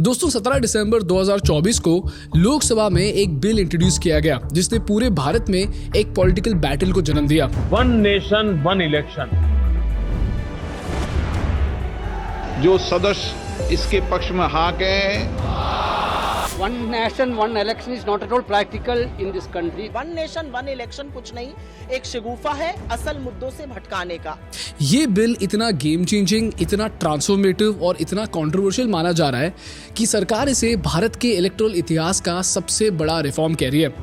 दोस्तों 17 दिसंबर 2024 को लोकसभा में एक बिल इंट्रोड्यूस किया गया जिसने पूरे भारत में एक पॉलिटिकल बैटल को जन्म दिया। One nation one election. जो सदस्य इसके पक्ष में हाँ कहें। One nation, one election is not at all practical in this country. One nation one election कुछ नहीं, एक शगुफा है असल मुद्दों से भटकाने का। ये बिल इतना गेम चेंजिंग, इतना ट्रांसफॉर्मेटिव और इतना कंट्रोवर्शियल माना जा रहा है कि सरकार इसे भारत के इलेक्टोरल इतिहास का सबसे बड़ा रिफॉर्म कह रही है।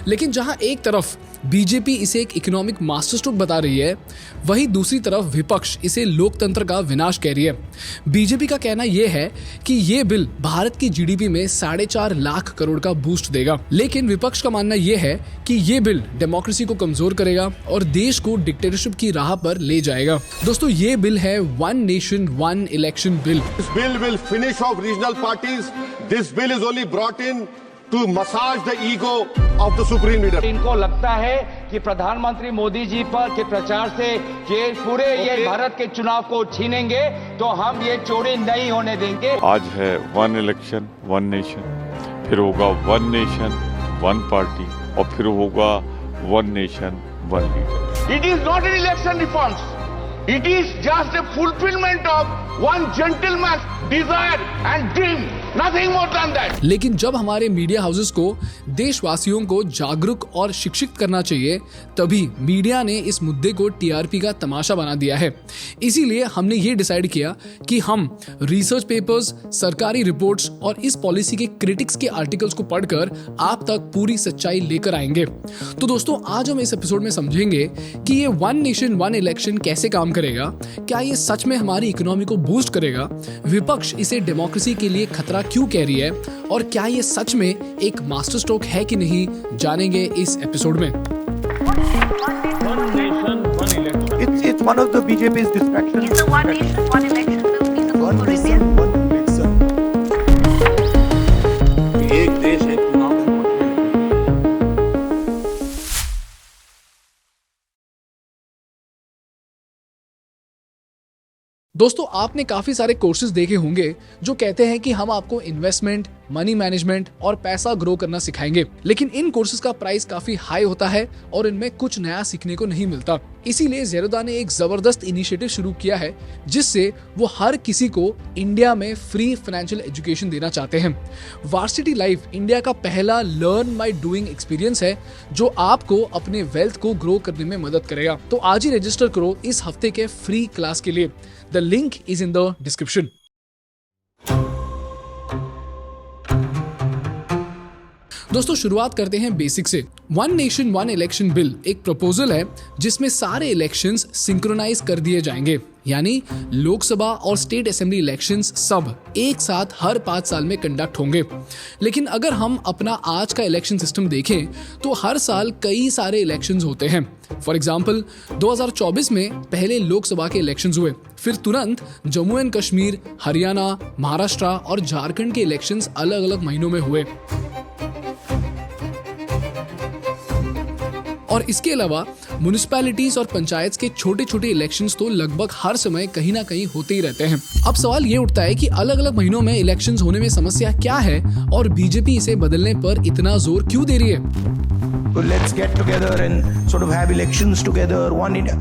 लेकिन जहां एक तरफ बीजेपी इसे एक इकोनॉमिक मास्टरस्ट्रोक बता रही है, वहीं दूसरी तरफ विपक्ष इसे लोकतंत्र का विनाश कह रही है। बीजेपी का कहना यह है कि ये बिल भारत की जीडीपी में 4.5 लाख करोड़ का बूस्ट देगा, लेकिन विपक्ष का मानना यह है कि ये बिल डेमोक्रेसी को कमजोर करेगा और देश को डिक्टेटरशिप की राह पर ले जाएगा। दोस्तों, ये बिल है one nation one election bill. This bill will finish off regional parties. This bill is only brought in to massage the ego of the supreme leader. इनको लगता है कि प्रधानमंत्री मोदी जी पर के प्रचार से ये पूरे ये भारत के चुनाव को छीनेंगे, तो हम ये चोरी नहीं होने देंगे। आज है वन इलेक्शन वन नेशन, फिर होगा वन नेशन वन पार्टी और फिर होगा one nation one leader. It is not an election reforms. It is just a fulfillment of one gentleman's desire and dream. Nothing more than that. लेकिन जब हमारे media houses को देशवासियों को जागरूक और शिक्षित करना चाहिए, तभी मीडिया ने इस मुद्दे को टीआरपी का तमाशा बना दिया है। इसीलिए हमने ये डिसाइड किया कि हम रिसर्च पेपर्स, सरकारी रिपोर्ट्स और इस पॉलिसी के क्रिटिक्स के आर्टिकल्स को पढ़कर आप तक पूरी सच्चाई लेकर आएंगे। तो दोस्तों, आज हम इस एपिसोड में समझेंगे कि ये वन नेशन वन इलेक्शन कैसे काम करेगा, क्या ये सच में हमारी इकोनॉमी को बूस्ट करेगा, विपक्ष इसे डेमोक्रेसी के लिए खतरा क्यों कह रही है, और क्या ये सच में एक मास्टर स्ट्रोक है कि नहीं, जानेंगे इस एपिसोड में। It's one of the BJP's distractions. It's a one nation, one election bill. Please vote for India. एक देश एक चुनाव। दोस्तों, आपने काफी सारे कोर्सेज देखे होंगे जो कहते हैं कि हम आपको इन्वेस्टमेंट, मनी मैनेजमेंट और पैसा ग्रो करना सिखाएंगे, लेकिन इन कोर्सेज का प्राइस काफी हाई होता है और इनमें कुछ नया सीखने को नहीं मिलता। इसीलिए ज़ेरोधा ने एक जबरदस्त इनिशिएटिव शुरू किया है जिससे वो हर किसी को इंडिया में फ्री फाइनेंशियल एजुकेशन देना चाहते हैं। वार्सिटी लाइफ इंडिया का पहला लर्न बाय डूइंग एक्सपीरियंस है जो आपको अपने वेल्थ को ग्रो करने में मदद करेगा। तो आज ही रजिस्टर करो इस हफ्ते के फ्री क्लास के लिए। The link is in the description. दोस्तों, शुरुआत करते हैं बेसिक से। One nation one election bill एक प्रपोजल है जिसमें सारे इलेक्शंस सिंक्रोनाइज कर दिए जाएंगे, यानी लोकसभा और स्टेट असेंबली इलेक्शंस सब एक साथ हर 5 साल में कंडक्ट होंगे। लेकिन अगर हम अपना आज का इलेक्शन सिस्टम देखें तो हर साल कई सारे इलेक्शंस होते हैं। फॉर एग्जाम्पल 2024 में पहले लोकसभा के इलेक्शंस हुए, फिर तुरंत जम्मू एंड कश्मीर, हरियाणा, महाराष्ट्र और झारखंड के इलेक्शंस अलग अलग महीनों में हुए। और इसके अलावा म्युनिसिपैलिटीज और पंचायत के छोटे छोटे इलेक्शंस तो लगभग हर समय कहीं ना कहीं होते ही रहते हैं। अब सवाल ये उठता है कि अलग अलग महीनों में इलेक्शंस होने में समस्या क्या है और बीजेपी इसे बदलने पर इतना जोर क्यों दे रही है। So let's get together and sort of have elections together. One India,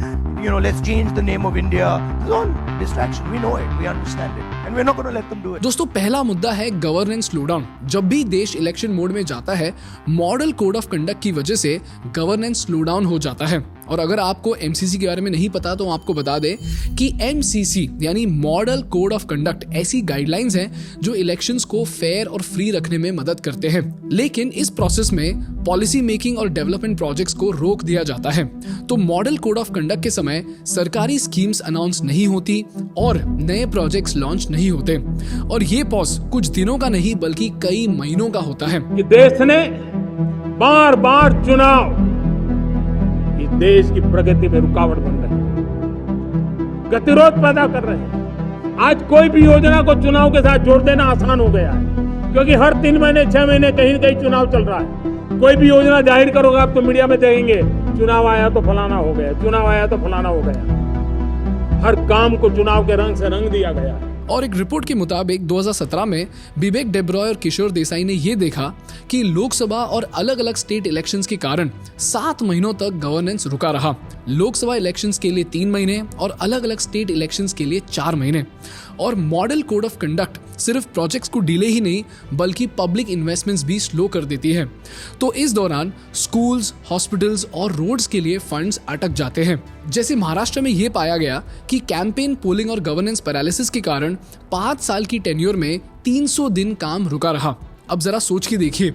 let's change the name of India. It's all distraction. We know it. We understand it. And we're not going to let them do it. दोस्तों, पहला मुद्दा है governance slowdown. जब भी देश election mode में जाता है, मॉडल कोड ऑफ कंडक्ट की वजह से गवर्नेंस स्लोडाउन हो जाता है। और अगर आपको एमसीसी के बारे में नहीं पता तो आपको बता दें कि एमसीसी यानी मॉडल कोड ऑफ कंडक्ट ऐसी गाइडलाइंस हैं जो इलेक्शंस को फेयर और फ्री रखने में मदद करते हैं। लेकिन इस प्रोसेस में पॉलिसी मेकिंग और डेवलपमेंट प्रोजेक्ट्स को रोक दिया जाता है। तो मॉडल कोड ऑफ कंडक्ट के समय सरकारी स्कीम्स अनाउंस नहीं होती और नए प्रोजेक्ट्स लॉन्च नहीं होते। और ये पॉज कुछ दिनों का नहीं बल्कि कई महीनों का होता है। कि देश ने बार बार चुनाव इस देश की प्रगति में रुकावट बन रहे हैं, गतिरोध पैदा कर रहे हैं। आज कोई भी योजना को चुनाव के साथ जोड़ देना आसान हो गया है, क्योंकि हर 3 महीने 6 महीने कहीं न कहीं चुनाव चल रहा है। कोई भी योजना जाहिर करोगे आप तो मीडिया में देखेंगे, चुनाव आया तो फलाना हो गया, चुनाव आया तो फलाना हो गया। हर काम को चुनाव के रंग से रंग दिया गया है। और एक रिपोर्ट के मुताबिक 2017 में बिबेक डेब्रॉय और किशोर देसाई ने यह देखा कि लोकसभा और अलग अलग स्टेट इलेक्शंस के कारण 7 महीनों तक गवर्नेंस रुका रहा। लोकसभा इलेक्शंस के लिए 3 महीने और अलग अलग स्टेट इलेक्शंस के लिए 4 महीने। और मॉडल कोड ऑफ कंडक्ट सिर्फ प्रोजेक्ट्स को डिले ही नहीं बल्कि पब्लिक इन्वेस्टमेंट्स भी स्लो कर देती है। तो इस दौरान स्कूल्स, हॉस्पिटल्स और रोड्स के लिए फंड्स अटक जाते हैं। जैसे महाराष्ट्र में यह पाया गया कि कैंपेन, पोलिंग और गवर्नेंस पैरालिसिस के कारण 5 साल की टेन्योर में 300 दिन काम रुका रहा। अब जरा सोच के देखिए,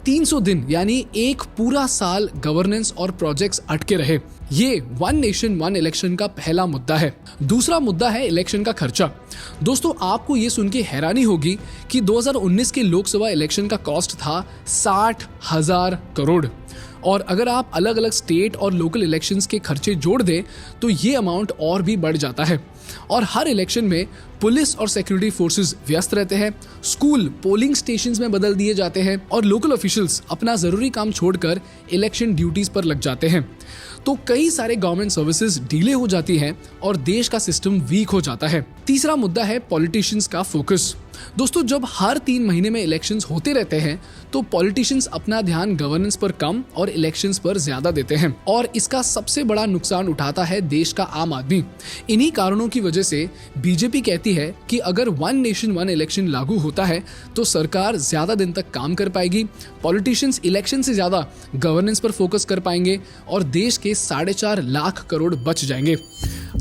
300 दिन यानी एक पूरा साल गवर्नेंस और प्रोजेक्ट्स अटके रहे। ये वन नेशन वन इलेक्शन का पहला मुद्दा है। दूसरा मुद्दा है इलेक्शन का खर्चा। दोस्तों, आपको ये सुन के हैरानी होगी कि 2019 के लोकसभा इलेक्शन का कॉस्ट था 60,000 करोड़ और अगर आप अलग अलग स्टेट और लोकल इलेक्शंस के खर्चे जोड़ दें तो ये अमाउंट और भी बढ़ जाता है। और हर इलेक्शन में पुलिस और सिक्योरिटी फोर्सेस व्यस्त रहते हैं, स्कूल पोलिंग स्टेशंस में बदल दिए जाते हैं और लोकल ऑफिशियल्स अपना जरूरी काम छोड़कर इलेक्शन ड्यूटीज पर लग जाते हैं। तो कई सारे गवर्नमेंट सर्विसेज डिले हो जाती हैं और देश का सिस्टम वीक हो जाता है। तीसरा मुद्दा है पॉलिटिशियंस का फोकस। दोस्तों, जब हर 3 महीने में इलेक्शंस होते रहते हैं तो पॉलिटिशियंस अपना ध्यान गवर्नेंस पर कम और इलेक्शंस पर ज्यादा देते हैं और इसका सबसे बड़ा नुकसान उठाता है देश का आम आदमी। इन्हीं कारणों की वजह से बीजेपी कहती है कि अगर वन नेशन वन इलेक्शन लागू होता है तो सरकार ज्यादा दिन तक काम कर पाएगी, पॉलिटिशियंस इलेक्शन से ज्यादा गवर्नेंस पर फोकस कर पाएंगे और देश के 4.5 लाख करोड़ बच जाएंगे।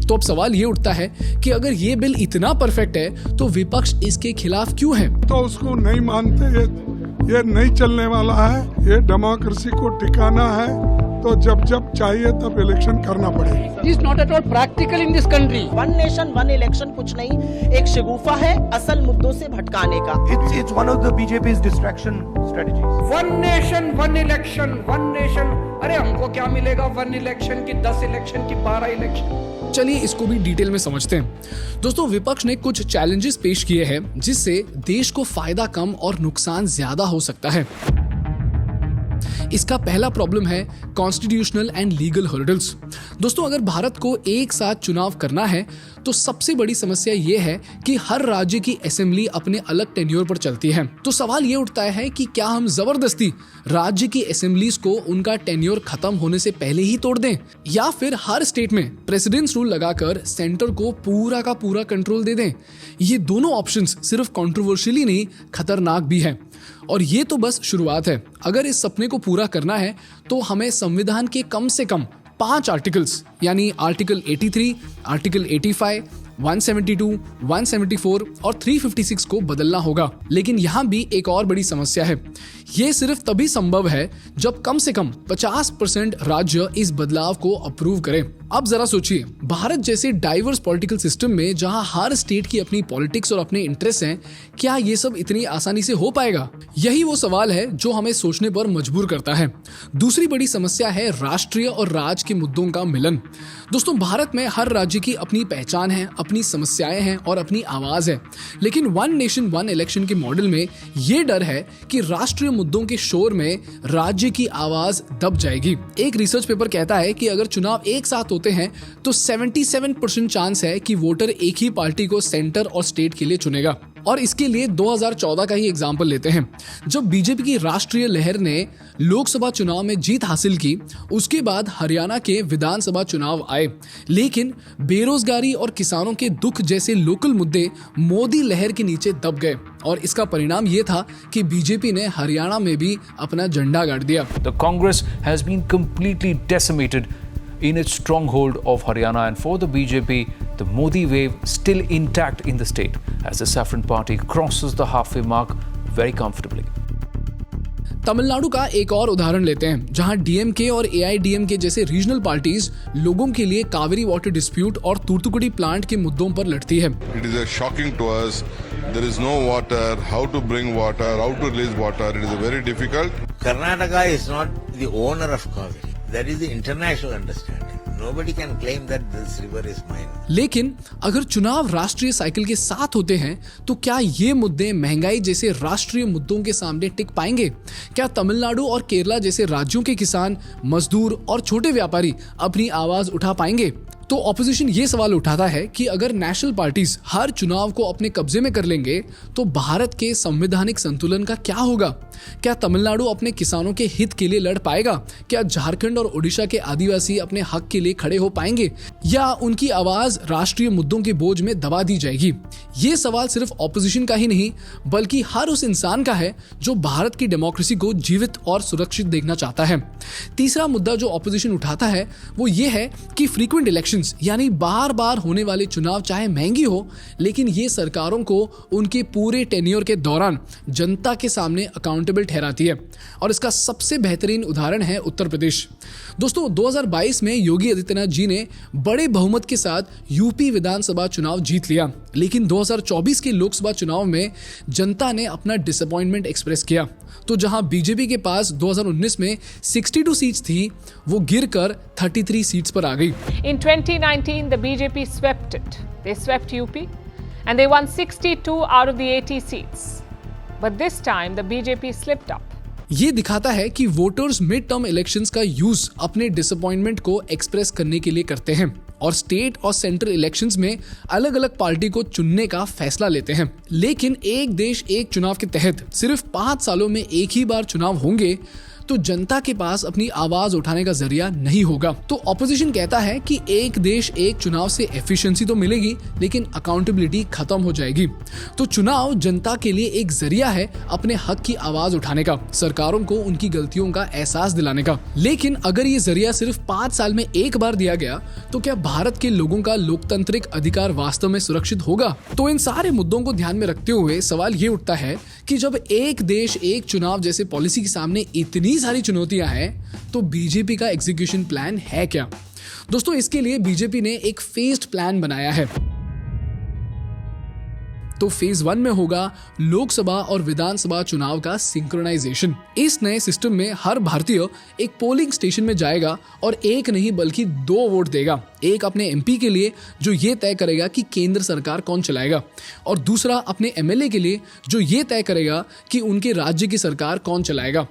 तो अब सवाल ये उठता है कि अगर ये बिल इतना परफेक्ट है तो विपक्ष इसके खिलाफ क्यों है? तो उसको नहीं मानते, ये नहीं चलने वाला है, ये डेमोक्रेसी को टिकाना है, तो जब जब चाहिए तब इलेक्शन करना पड़ेगा। It is not at all practical in this country. One nation one election कुछ नहीं, एक शगुफा है असल मुद्दों से भटकाने का। It's one of the BJP's distraction strategies. One nation one election, one nation, अरे हमको क्या मिलेगा वन इलेक्शन की, 10 इलेक्शन की, 12 इलेक्शन। चलिए इसको भी डिटेल में समझते हैं। दोस्तों, विपक्ष ने कुछ चैलेंजेस पेश किए हैं जिससे देश को फायदा कम और नुकसान ज्यादा हो सकता है। इसका पहला प्रॉब्लम है कॉन्स्टिट्यूशनल एंड लीगल हर्डल्स। दोस्तों, अगर भारत को एक साथ चुनाव करना है तो सबसे बड़ी समस्या यह है कि हर राज्य की असेंबली अपने अलग टेन्योर पर चलती है। तो सवाल ये उठता है कि क्या हम जबरदस्ती राज्य की असेंबलीज को उनका टेन्योर खत्म होने से पहले ही तोड़ दें या फिर हर स्टेट में प्रेसिडेंट्स रूल लगाकर सेंटर को पूरा का पूरा कंट्रोल दे दें। ये दोनों ऑप्शंस सिर्फ कंट्रोवर्शियली नहीं, खतरनाक भी है। और ये तो बस शुरुआत है। अगर इस सपने को पूरा करना है तो हमें संविधान के कम से कम 5 आर्टिकल्स यानी आर्टिकल 83, आर्टिकल 85, 172, 174 और 356 को बदलना होगा। लेकिन यहाँ भी एक और बड़ी समस्या है। ये सिर्फ तभी संभव है जब कम से कम 50% राज्य इस बदलाव को अप्रूव करें। अब जरा सोचिए, भारत जैसे डाइवर्स पॉलिटिकल सिस्टम में जहां हर स्टेट की अपनी पॉलिटिक्स और अपने इंटरेस्ट हैं, क्या ये सब इतनी आसानी से हो पाएगा? यही वो सवाल है जो हमें सोचने पर मजबूर करता है। दूसरी बड़ी समस्या है राष्ट्रीय और राज्य के मुद्दों का मिलन। दोस्तों, भारत में हर राज्य की अपनी पहचान है, अपनी समस्याएं हैं और अपनी आवाज है। लेकिन वन नेशन वन इलेक्शन के मॉडल में ये डर है कि राष्ट्रीय मुद्दों के शोर में राज्य की आवाज दब जाएगी। एक रिसर्च पेपर कहता है कि अगर चुनाव एक साथ होते हैं तो 77% चांस है कि वोटर एक ही पार्टी को सेंटर और स्टेट के लिए चुनेगा। और इसके लिए 2014 का ही एग्जाम्पल लेते हैं। जब बीजेपी की राष्ट्रीय लहर ने लोकसभा चुनाव में जीत हासिल की, उसके बाद हरियाणा के विधानसभा चुनाव आए, लेकिन बेरोजगारी और किसानों के दुख जैसे लोकल मुद्दे मोदी लहर के नीचे दब गए और इसका परिणाम ये था कि बीजेपी ने हरियाणा में भी अपना झंडा गाड़ दिया। The Congress has been completely decimated in its stronghold of Haryana, and for the BJP, the Modi wave still intact in the state as the Saffron Party crosses the halfway mark very comfortably. Tamil Nadu का एक और उदाहरण लेते हैं, जहां DMK और AIADMK जैसे regional parties लोगों के लिए कावेरी वाटर डिस्प्यूट और तूतुकुड़ी प्लांट के मुद्दों पर लड़ती है। It is shocking to us. There is no water. How to bring water? How to release water? It is very difficult. Karnataka is not the owner of Kaveri. That is the international understanding. Nobody can claim that this river is mine. लेकिन अगर चुनाव राष्ट्रीय cycle के साथ होते हैं तो क्या ये मुद्दे महंगाई जैसे राष्ट्रीय मुद्दों के सामने टिक पाएंगे? क्या तमिलनाडु और केरला जैसे राज्यों के किसान, मजदूर और छोटे व्यापारी अपनी आवाज उठा पाएंगे? तो ऑपोजिशन ये सवाल उठाता है कि अगर नेशनल पार्टीज हर चुनाव को अपने कब्जे में कर लेंगे तो भारत के संवैधानिक संतुलन का क्या होगा? क्या तमिलनाडु अपने किसानों के हित के लिए लड़ पाएगा? क्या झारखंड और ओडिशा के आदिवासी अपने हक के लिए खड़े हो पाएंगे, या उनकी आवाज राष्ट्रीय मुद्दों के बोझ में दबा दी जाएगी? ये सवाल सिर्फ ऑपोजिशन का ही नहीं बल्कि हर उस इंसान का है जो भारत की डेमोक्रेसी को जीवित और सुरक्षित देखना चाहता है। तीसरा मुद्दा जो ऑपोजिशन उठाता है वो ये है कि फ्रीक्वेंट इलेक्शंस यानी बार बार होने वाले चुनाव चाहे महंगी हो, लेकिन ये सरकारों को उनके पूरे टेन्योर के दौरान जनता के सामने अकाउंटेबल ठहराती है। और इसका सबसे बेहतरीन उदाहरण है उत्तर प्रदेश। दोस्तों 2022 में योगी आदित्यनाथ जी ने बड़े बहुमत के साथ यूपी विधानसभा चुनाव जीत लिया, लेकिन 2024 के लोकसभा चुनाव में जनता ने अपना डिसअपॉइंटमेंट एक्सप्रेस किया। तो जहां बीजेपी के पास 2019 में 62 सीट्स थी, वो गिरकर 33 सीट्स पर आ गई। In 2019, the BJP swept it. They swept UP and they won 62 out of the 80 seats. But this time the BJP slipped up. ये दिखाता है कि वोटर्स मिड टर्म इलेक्शंस का यूज अपने डिसअपॉइंटमेंट को एक्सप्रेस करने के लिए करते हैं और स्टेट और सेंट्रल इलेक्शंस में अलग अलग पार्टी को चुनने का फैसला लेते हैं। लेकिन एक देश एक चुनाव के तहत सिर्फ 5 सालों में एक ही बार चुनाव होंगे तो जनता के पास अपनी आवाज उठाने का जरिया नहीं होगा। तो ऑपोजिशन कहता है कि एक देश एक चुनाव से एफिशिएंसी तो मिलेगी, लेकिन अकाउंटेबिलिटी खत्म हो जाएगी। तो चुनाव जनता के लिए एक जरिया है अपने हक की आवाज उठाने का, सरकारों को उनकी गलतियों का एहसास दिलाने का। लेकिन अगर ये जरिया सिर्फ 5 साल में एक बार दिया गया तो क्या भारत के लोगों का लोकतांत्रिक अधिकार वास्तव में सुरक्षित होगा? तो इन सारे मुद्दों को ध्यान में रखते हुए सवाल ये उठता है कि जब एक देश एक चुनाव जैसे पॉलिसी के सामने इतनी सारी चुनौतियां हैं तो बीजेपी का एग्जीक्यूशन प्लान है क्या? दोस्तों इसके लिए बीजेपी ने एक फेज्ड प्लान बनाया है। तो फेज 1 में होगा लोकसभा और विधानसभा चुनाव का सिंक्रोनाइजेशन। इस नए सिस्टम में हर भारतीय एक पोलिंग स्टेशन में जाएगा और एक नहीं बल्कि 2 वोट देगा। एक अपने एमपी के लिए जो ये तय करेगा कि केंद्र सरकार कौन चलाएगा, और दूसरा अपने एमएलए के लिए जो ये तय करेगा कि उनके राज्य की सरकार कौन चलाएगा।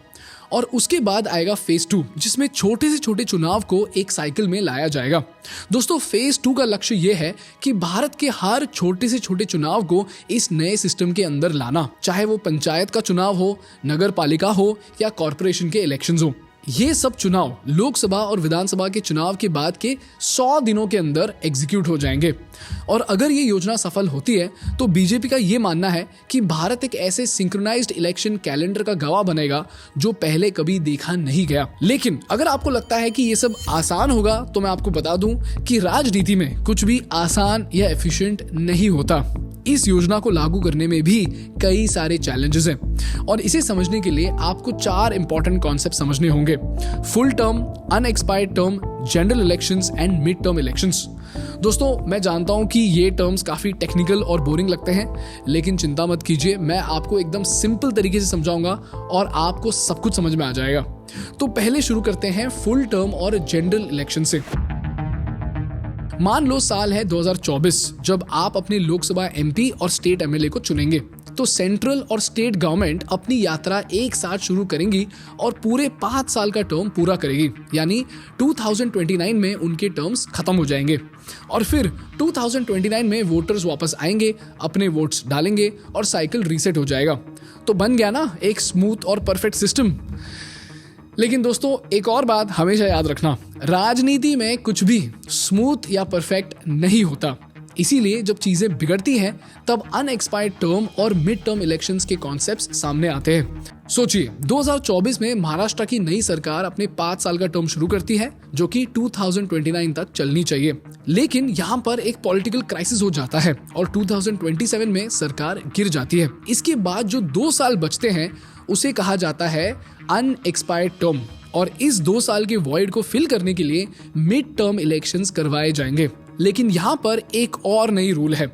और उसके बाद आएगा फेज 2 जिसमें छोटे से छोटे चुनाव को एक साइकिल में लाया जाएगा। दोस्तों फेज 2 का लक्ष्य यह है कि भारत के हर छोटे से छोटे चुनाव को इस नए सिस्टम के अंदर लाना, चाहे वो पंचायत का चुनाव हो, नगर पालिका हो या कॉरपोरेशन के इलेक्शंस हो। ये सब चुनाव लोकसभा और विधानसभा के चुनाव के बाद के 100 दिनों के अंदर एग्जीक्यूट हो जाएंगे। और अगर ये योजना सफल होती है तो बीजेपी का ये मानना है कि भारत एक ऐसे सिंक्रोनाइज्ड इलेक्शन कैलेंडर का गवाह बनेगा जो पहले कभी देखा नहीं गया। लेकिन अगर आपको लगता है कि ये सब आसान होगा तो मैं आपको बता दूं कि राजनीति में कुछ भी आसान या एफिशिएंट नहीं होता। इस योजना को लागू करने में भी कई सारे चैलेंजेस हैं और इसे समझने के लिए आपको 4 इंपॉर्टेंट कॉन्सेप्ट समझने होंगे: full term, unexpired term, general elections and mid term elections. दोस्तों मैं जानता हूं कि ये टर्म्स काफी टेक्निकल और बोरिंग लगते हैं, लेकिन चिंता मत कीजिए, मैं आपको एकदम सिंपल तरीके से समझाऊंगा और आपको सब कुछ समझ में आ जाएगा। तो पहले शुरू करते हैं फुल टर्म और जनरल इलेक्शन से। मान लो साल है 2024 जब आप अपने लोकसभा एमपी और स्टेट एमएलए को चुनेंगे। तो सेंट्रल और स्टेट गवर्नमेंट अपनी यात्रा एक साथ शुरू करेंगी और पूरे 5 साल का टर्म पूरा करेगी, यानी 2029 में उनके टर्म्स खत्म हो जाएंगे। और फिर 2029 में वोटर्स वापस आएंगे, अपने वोट्स डालेंगे और साइकिल रीसेट हो जाएगा। तो बन गया ना एक स्मूथ और परफेक्ट सिस्टम। लेकिन दोस्तों एक और बात हमेशा याद रखना, राजनीति में कुछ भी स्मूथ या परफेक्ट नहीं होता। इसीलिए जब चीजें बिगड़ती हैं तब अनएक्सपायर्ड टर्म और मिड टर्म इलेक्शंस के कॉन्सेप्ट्स सामने आते हैं। सोचिए 2024 में महाराष्ट्र की नई सरकार अपने 5 साल का टर्म शुरू करती है जो कि 2029 तक चलनी चाहिए। लेकिन यहाँ पर एक पॉलिटिकल क्राइसिस हो जाता है और 2027 में सरकार गिर जाती है। इसके बाद जो 2 साल बचते हैं उसे कहा जाता है अनएक्सपायर्ड टर्म, और इस 2 साल के वॉइड को फिल करने के लिए मिड टर्म इलेक्शंस करवाए जाएंगे। लेकिन यहाँ पर एक और नई रूल है,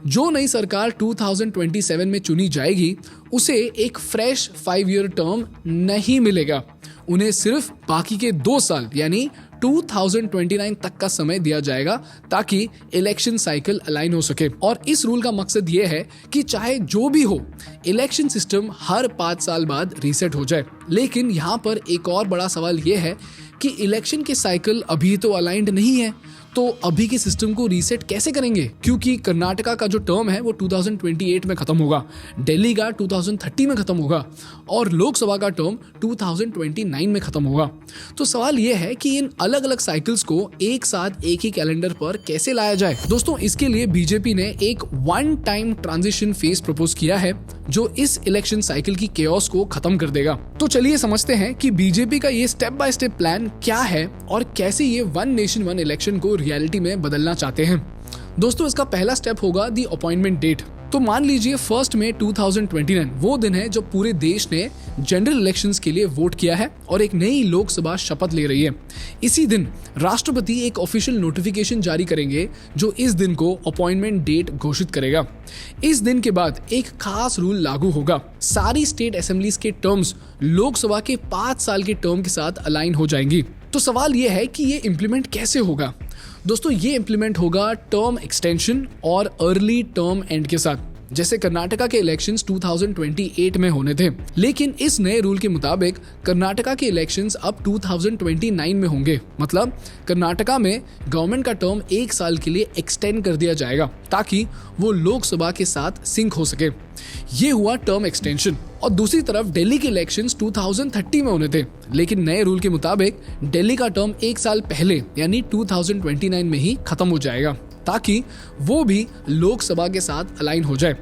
जो नई सरकार 2027 में चुनी जाएगी उसे एक फ्रेश 5 ईयर टर्म नहीं मिलेगा। उन्हें सिर्फ बाकी के 2 साल यानी 2029 तक का समय दिया जाएगा ताकि इलेक्शन साइकिल अलाइन हो सके। और इस रूल का मकसद ये है कि चाहे जो भी हो, इलेक्शन सिस्टम हर 5 साल बाद रीसेट हो जाए। लेकिन यहाँ पर एक और बड़ा सवाल ये है कि इलेक्शन के साइकिल अभी तो अलाइंड नहीं है, तो अभी के सिस्टम को रीसेट कैसे करेंगे? क्योंकि कर्नाटका का जो टर्म है वो 2028 में खत्म होगा, दिल्ली का 2030 में खत्म होगा और लोकसभा का टर्म 2029 में खत्म होगा। तो सवाल यह है कि इन अलग अलग साइकिल्स को एक साथ एक ही कैलेंडर पर कैसे लाया जाए। दोस्तों, इसके लिए बीजेपी ने एक one time transition phase propose किया है जो इस इलेक्शन साइकिल की केओस को खत्म कर देगा। तो चलिए समझते हैं कि बीजेपी का ये स्टेप बाय स्टेप प्लान क्या है और कैसे ये वन नेशन वन इलेक्शन को रियलिटी में बदलना चाहते हैं। दोस्तों, इसका पहला स्टेप होगा दी अपॉइंटमेंट डेट। तो मान लीजिए 1 मई 2029 वो दिन है जब पूरे देश ने जनरल इलेक्शंस के लिए वोट किया है और एक नई लोकसभा शपथ ले रही है। इसी दिन राष्ट्रपति एक ऑफिशियल नोटिफिकेशन जारी करेंगे जो इस दिन को अपॉइंटमेंट डेट घोषित करेगा। इस दिन के बाद एक खास रूल लागू होगा। सारी स्टेट असेंबलीज के टर्म्स लोकसभा के 5 साल के टर्म के साथ अलाइन हो जाएंगी। तो सवाल यह है कि ये इम्प्लीमेंट कैसे होगा? दोस्तों, ये इम्प्लीमेंट होगा टर्म एक्सटेंशन और अर्ली टर्म एंड के साथ, जैसे कर्नाटका के इलेक्शंस 2028 में होने थे। लेकिन इस नए रूल के मुताबिक कर्नाटका के इलेक्शंस अब 2029 में होंगे। मतलब कर्नाटका में गवर्नमेंट का टर्म 1 साल के लिए एक्सटेंड कर दिया जाएगा ताकि वो लोकसभा के साथ सिंक हो सके। ये हुआ टर्म एक्सटेंशन। और दूसरी तरफ दिल्ली के इलेक्शंस 2030 में होने थे, लेकिन नए रूल के मुताबिक दिल्ली का टर्म 1 साल पहले यानी 2029 में ही खत्म हो जाएगा ताकि वो भी लोकसभा के साथ अलाइन हो जाए।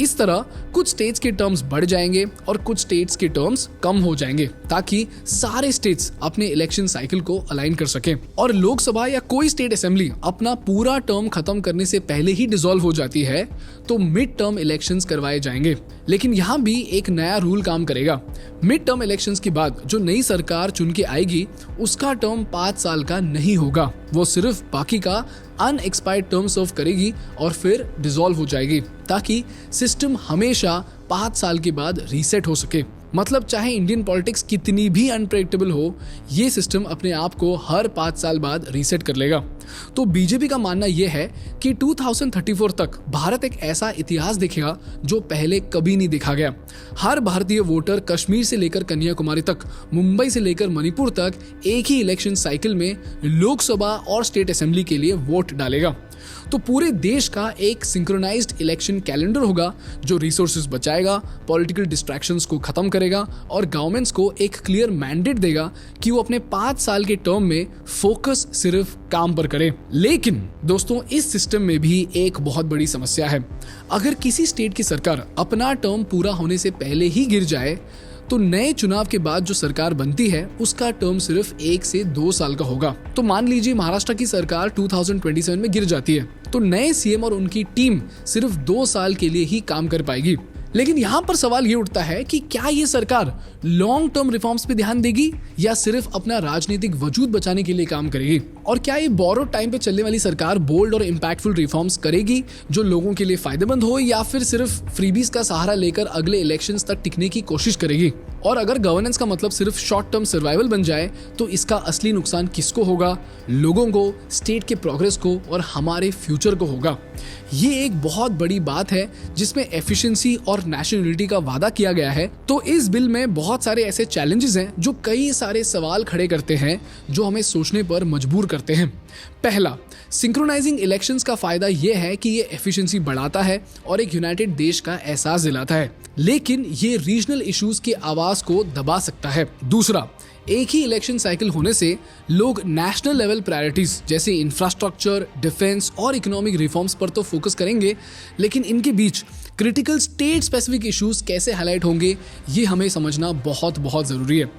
इस तरह कुछ स्टेट्स के टर्म्स बढ़ जाएंगे और कुछ स्टेट्स के टर्म्स कम हो जाएंगे ताकि सारे स्टेट्स अपने इलेक्शन साइकिल को अलाइन कर सके। और लोकसभा या कोई स्टेट असेंबली अपना पूरा टर्म खत्म करने से पहले ही डिसॉल्व हो जाती है तो मिड टर्म इलेक्शंस करवाए जाएंगे। लेकिन यहाँ भी एक नया रूल काम करेगा। मिड टर्म इलेक्शंस के बाद जो नई सरकार चुन के आएगी उसका टर्म 5 साल का नहीं होगा, वो सिर्फ बाकी का अनएक्सपायर्ड टर्म सर्व करेगी और फिर डिसॉल्व हो जाएगी ताकि सिस्टम हमेशा 5 साल के बाद रीसेट हो सके। मतलब चाहे इंडियन पॉलिटिक्स कितनी भी अनप्रेडिक्टेबल हो, ये सिस्टम अपने आप को हर 5 साल बाद रीसेट कर लेगा। तो बीजेपी का मानना यह है कि 2034 तक भारत एक ऐसा इतिहास देखेगा जो पहले कभी नहीं देखा गया। हर भारतीय वोटर कश्मीर से लेकर कन्याकुमारी तक, मुंबई से लेकर मणिपुर तक एक ही इलेक्शन साइकिल में लोकसभा और स्टेट असेंबली के लिए वोट डालेगा। तो पूरे देश का एक सिंक्रोनाइज्ड इलेक्शन कैलेंडर होगा जो रिसोर्सेज बचाएगा, पॉलिटिकल डिस्ट्रैक्शंस को खत्म करेगा और गवर्नमेंट्स को एक क्लियर मैंडेट देगा कि वो अपने 5 साल के टर्म में फोकस सिर्फ काम पर करें। लेकिन दोस्तों, इस सिस्टम में भी एक बहुत बड़ी समस्या है। अगर किसी स्टेट की सरकार अपना टर्म पूरा होने से पहले ही गिर जाए तो नए चुनाव के बाद जो सरकार बनती है उसका टर्म सिर्फ 1 से 2 साल का होगा। तो मान लीजिए महाराष्ट्र की सरकार 2027 में गिर जाती है तो नए सीएम और उनकी टीम सिर्फ 2 साल के लिए ही काम कर पाएगी। लेकिन यहाँ पर सवाल ये उठता है कि क्या ये सरकार लॉन्ग टर्म रिफॉर्म्स पे ध्यान देगी या सिर्फ अपना राजनीतिक वजूद बचाने के लिए काम करेगी? और क्या ये बोरो टाइम पे चलने वाली सरकार बोल्ड और इम्पैक्टफुल रिफॉर्म्स करेगी जो लोगों के लिए फायदेमंद हो, या फिर सिर्फ फ्रीबीज का सहारा लेकर अगले इलेक्शंस तक टिकने की कोशिश करेगी? और अगर गवर्नेंस का मतलब सिर्फ शॉर्ट टर्म सर्वाइवल बन जाए तो इसका असली नुकसान किसको होगा? लोगों को, स्टेट के प्रोग्रेस को और हमारे फ्यूचर को होगा। ये एक बहुत बड़ी बात है जिसमें एफिशिएंसी और नेशनल यूनिटी का वादा किया गया है। तो इस बिल में बहुत सारे ऐसे चैलेंजेस हैं जो कई सारे सवाल खड़े करते हैं जो हमें सोचने पर मजबूर करते हैं। पहला, सिंक्रोनाइजिंग इलेक्शंस का फायदा यह है कि ये एफिशिएंसी बढ़ाता है और एक यूनाइटेड देश का एहसास दिलाता है, लेकिन ये रीजनल इश्यूज की आवाज को दबा सकता है। दूसरा, एक ही इलेक्शन साइकिल होने से लोग नेशनल लेवल प्रायोरिटीज जैसे इंफ्रास्ट्रक्चर, डिफेंस और इकोनॉमिक रिफॉर्म्स पर तो फोकस करेंगे, लेकिन इनके बीच क्रिटिकल स्टेट स्पेसिफिक इश्यूज कैसे हाईलाइट होंगे ये हमें समझना बहुत बहुत जरूरी है।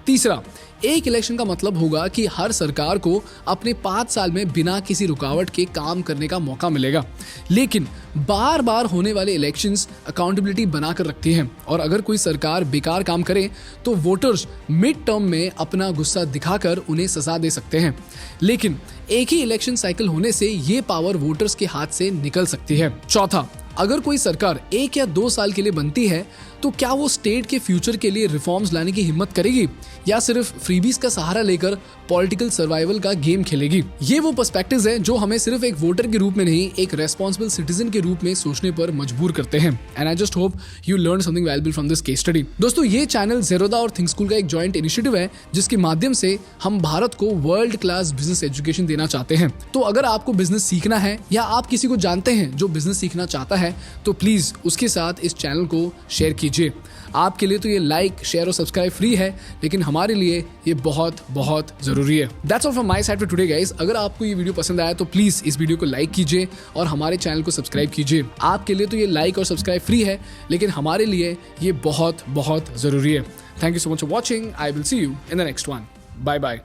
तीसरा, एक इलेक्शन का मतलब होगा कि हर सरकार को अपने 5 साल में बिना किसी रुकावट के काम करने का मौका मिलेगा, लेकिन बार बार होने वाले इलेक्शंस अकाउंटेबिलिटी बनाकर रखती हैं और अगर कोई सरकार बेकार काम करे तो वोटर्स मिड टर्म में अपना गुस्सा दिखाकर उन्हें सजा दे सकते हैं। लेकिन एक ही इलेक्शन साइकिल होने से ये पावर वोटर्स के हाथ से निकल सकती है। चौथा, अगर कोई सरकार 1 या 2 साल के लिए बनती है तो क्या वो स्टेट के फ्यूचर के लिए रिफॉर्म्स लाने की हिम्मत करेगी या सिर्फ फ्रीबीज का सहारा लेकर पॉलिटिकल सर्वाइवल का गेम खेलेगी? ये वो पर्सपेक्टिव्स हैं जो हमें सिर्फ एक वोटर के रूप में नहीं, एक रेस्पॉन्सिबल सिटीजन के रूप में सोचने पर मजबूर करते हैं। And I just hope you learn something valuable from this case study. दोस्तों, ये चैनल ज़ेरोदा और थिंक स्कूल का एक जॉइंट इनिशिएटिव है जिसके माध्यम से हम भारत को वर्ल्ड क्लास बिजनेस एजुकेशन देना चाहते हैं। तो अगर आपको बिजनेस सीखना है या आप किसी को जानते हैं जो बिजनेस सीखना चाहता है तो प्लीज उसके साथ इस चैनल को शेयर कीजिए। आपके लिए तो ये लाइक, शेयर और सब्सक्राइब फ्री है, लेकिन हमारे लिए ये बहुत बहुत जरूरी है। That's all from my side for today guys. अगर आपको ये वीडियो पसंद आया तो प्लीज इस वीडियो को लाइक कीजिए और हमारे चैनल को सब्सक्राइब कीजिए। आपके लिए तो ये लाइक और सब्सक्राइब फ्री है, लेकिन हमारे लिए ये बहुत बहुत जरूरी है। Thank you so much for watching. I will see you in the next one. Bye bye.